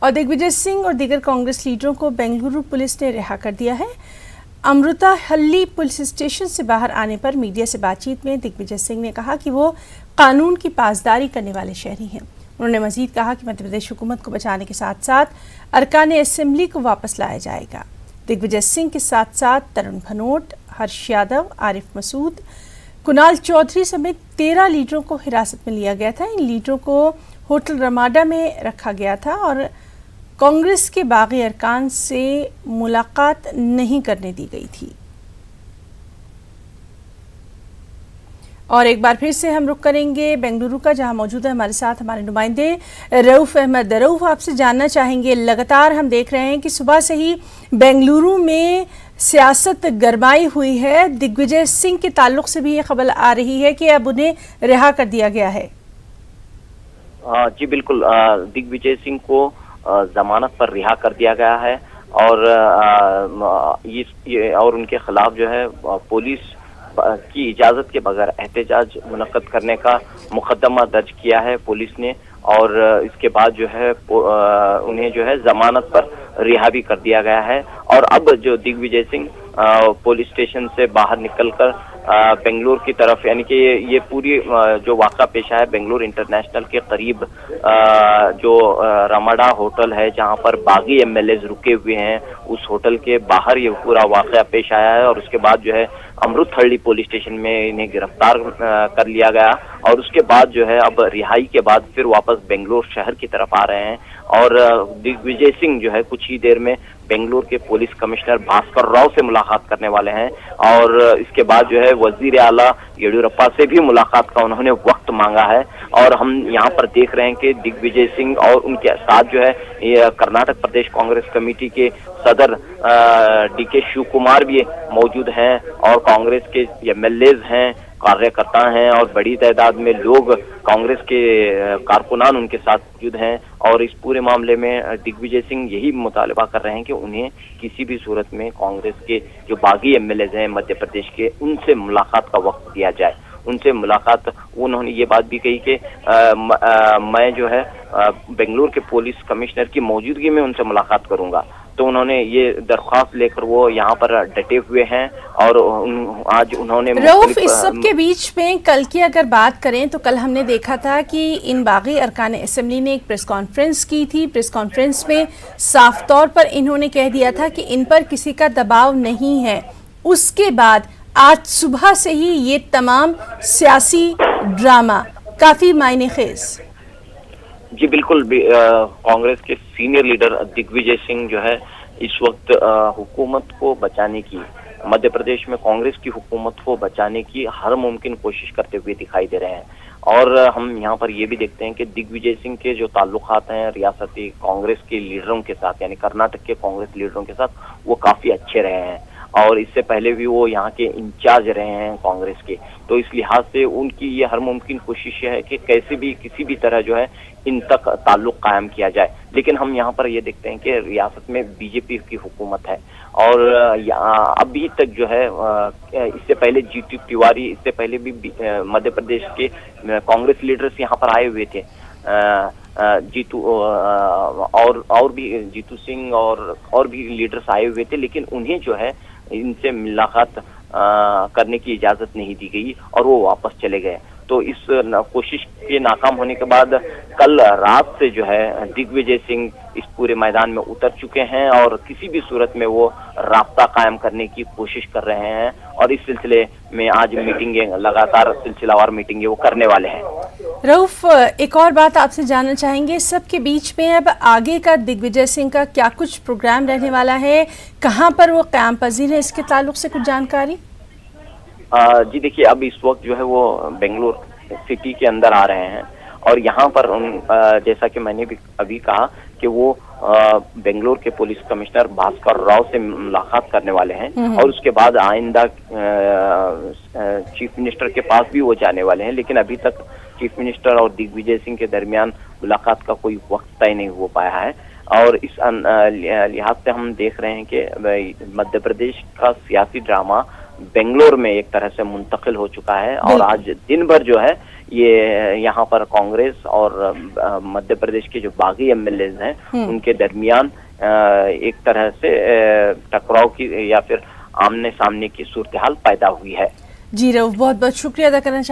और दिग्विजय सिंह और दीगर कांग्रेस लीडरों को बेंगलुरु पुलिस ने रिहा कर दिया है। अमृता हल्ली पुलिस स्टेशन से बाहर आने पर मीडिया से बातचीत में दिग्विजय सिंह ने कहा कि वो कानून की पासदारी करने वाले शहरी हैं। उन्होंने मजीद कहा कि मध्य प्रदेश हुकूमत को बचाने के साथ साथ अरकान असेंबली को वापस लाया जाएगा। दिग्विजय सिंह के साथ साथ तरुण भनोट, हर्ष यादव, आरिफ मसूद, कुणाल चौधरी समेत 13 लीडरों को हिरासत में लिया गया था। इन लीडरों को होटल रमाडा में रखा गया था और कांग्रेस के बागी अरकान से मुलाकात नहीं करने दी गई थी। और एक बार फिर से हम रुक करेंगे बेंगलुरु का, जहां मौजूद है हमारे साथ हमारे नुमाइंदे रऊफ अहमद। रऊफ, आपसे जानना चाहेंगे, लगातार हम देख रहे हैं कि सुबह से ही बेंगलुरु में सियासत गरमाई हुई है। दिग्विजय सिंह के ताल्लुक से भी ये खबर आ रही है कि अब उन्हें रिहा कर दिया गया है। जी बिल्कुल, दिग्विजय सिंह को जमानत पर रिहा कर दिया गया है और और उनके खिलाफ जो है पुलिस की इजाजत के बगैर एहतजाज मुनक्कद करने का मुकदमा दर्ज किया है पुलिस ने। और इसके बाद जो है उन्हें जो है जमानत पर रिहा भी कर दिया गया है। और अब जो दिग्विजय सिंह पुलिस स्टेशन से बाहर निकलकर बेंगलुरु की तरफ, यानी कि ये पूरी जो वाक़ा पेश है बेंगलुरु इंटरनेशनल के करीब जो रमाडा होटल है जहां पर बागी एमएलएज रुके हुए हैं, उस होटल के बाहर ये पूरा वाक़या पेश आया है। और उसके बाद जो है अमृतहल्ली पुलिस स्टेशन में इन्हें गिरफ्तार कर लिया गया और उसके बाद जो है अब रिहाई के बाद फिर वापस बेंगलुरु शहर की तरफ आ रहे हैं। और दिग्विजय सिंह जो है कुछ ही देर में बेंगलुरु के पुलिस कमिश्नर भास्कर राव से मुलाकात करने वाले हैं और इसके बाद जो है वजीर आला येडियुरप्पा से भी मुलाकात का उन्होंने वक्त मांगा है। और हम यहाँ पर देख रहे हैं कि दिग्विजय सिंह और उनके साथ जो है कर्नाटक प्रदेश कांग्रेस कमेटी के सदर डीके शिव कुमार भी मौजूद हैं और कांग्रेस के एमएलएज हैं, कार्यकर्ता हैं और बड़ी तादाद में लोग कांग्रेस के कारकुनान उनके साथ मौजूद हैं। और इस पूरे मामले में दिग्विजय सिंह यही मुतालबा कर रहे हैं कि उन्हें किसी भी सूरत में कांग्रेस के जो बागी एमएलएज हैं मध्य प्रदेश के, उनसे मुलाकात का वक्त दिया जाए, उनसे मुलाकात। उन्होंने ये बात भी कही कि मैं जो है बेंगलुरु के पुलिस कमिश्नर की मौजूदगी में उनसे मुलाकात करूंगा। तो उन्होंने ये दरख्वास्त लेकर वो यहाँ पर डटे हुए हैं और आज उन्होंने रऊफ, इस सब के बीच में कल की अगर बात करें तो कल हमने देखा था कि इन बागी अरकान असेंबली ने एक प्रेस कॉन्फ्रेंस की थी। प्रेस कॉन्फ्रेंस में साफ तौर पर इन्होंने कह दिया था कि इन पर किसी का दबाव नहीं है। उसके बाद आज सुबह से ही ये तमाम सियासी ड्रामा काफी मायने खेज। जी बिल्कुल, कांग्रेस के सीनियर लीडर दिग्विजय सिंह जो है इस वक्त हुकूमत को बचाने की, मध्य प्रदेश में कांग्रेस की हुकूमत को बचाने की हर मुमकिन कोशिश करते हुए दिखाई दे रहे हैं। और हम यहाँ पर ये भी देखते हैं कि दिग्विजय सिंह के जो ताल्लुकात हैं रियासती कांग्रेस के लीडरों के साथ, यानी कर्नाटक के कांग्रेस लीडरों के साथ, वो काफी अच्छे रहे हैं और इससे पहले भी वो यहाँ के इंचार्ज रहे हैं कांग्रेस के। तो इस लिहाज से उनकी ये हर मुमकिन कोशिश है कि कैसे भी किसी भी तरह जो है इन तक ताल्लुक कायम किया जाए। लेकिन हम यहाँ पर ये देखते हैं कि रियासत में बीजेपी की हुकूमत है और अभी तक जो है इससे पहले जीतू तिवारी, इससे पहले भी मध्य प्रदेश के कांग्रेस लीडर्स यहाँ पर आए हुए थे, जीतू और भी जीतू सिंह और भी लीडर्स आए हुए थे, लेकिन उन्हें जो है इनसे मुलाकात करने की इजाजत नहीं दी गई और वो वापस चले गए। तो इस कोशिश के नाकाम होने के बाद कल रात से जो है दिग्विजय सिंह इस पूरे मैदान में उतर चुके हैं और किसी भी सूरत में वो राब्ता कायम करने की कोशिश कर रहे हैं और इस सिलसिले में आज मीटिंगें, लगातार सिलसिलावार मीटिंगें वो करने वाले हैं। रऊफ, एक और बात आपसे जानना चाहेंगे, सबके बीच में अब आगे का दिग्विजय सिंह का क्या कुछ प्रोग्राम रहने वाला है, कहाँ पर वो क़याम पज़ीर है, इसके ताल्लुक से कुछ जानकारी? जी देखिए, अब इस वक्त जो है वो बेंगलुरु सिटी के अंदर आ रहे हैं और यहाँ पर जैसा कि मैंने भी अभी कहा कि वो बेंगलुरु के पुलिस कमिश्नर भास्कर राव से मुलाकात करने वाले हैं और उसके बाद आइंदा चीफ मिनिस्टर के पास भी वो जाने वाले हैं। लेकिन अभी तक चीफ मिनिस्टर और दिग्विजय सिंह के दरमियान मुलाकात का कोई वक्त तय नहीं हो पाया है और इस लिहाज से हम देख रहे हैं कि मध्य प्रदेश का सियासी ड्रामा बेंगलोर में एक तरह से मुंतकिल हो चुका है और आज दिन भर जो है ये यहाँ पर कांग्रेस और मध्य प्रदेश के जो बागी एमएलएज हैं उनके दरमियान एक तरह से टकराव की या फिर आमने सामने की सूरत हाल पैदा हुई है। जी रऊफ, बहुत बहुत शुक्रिया अदा करना चाहेंगे।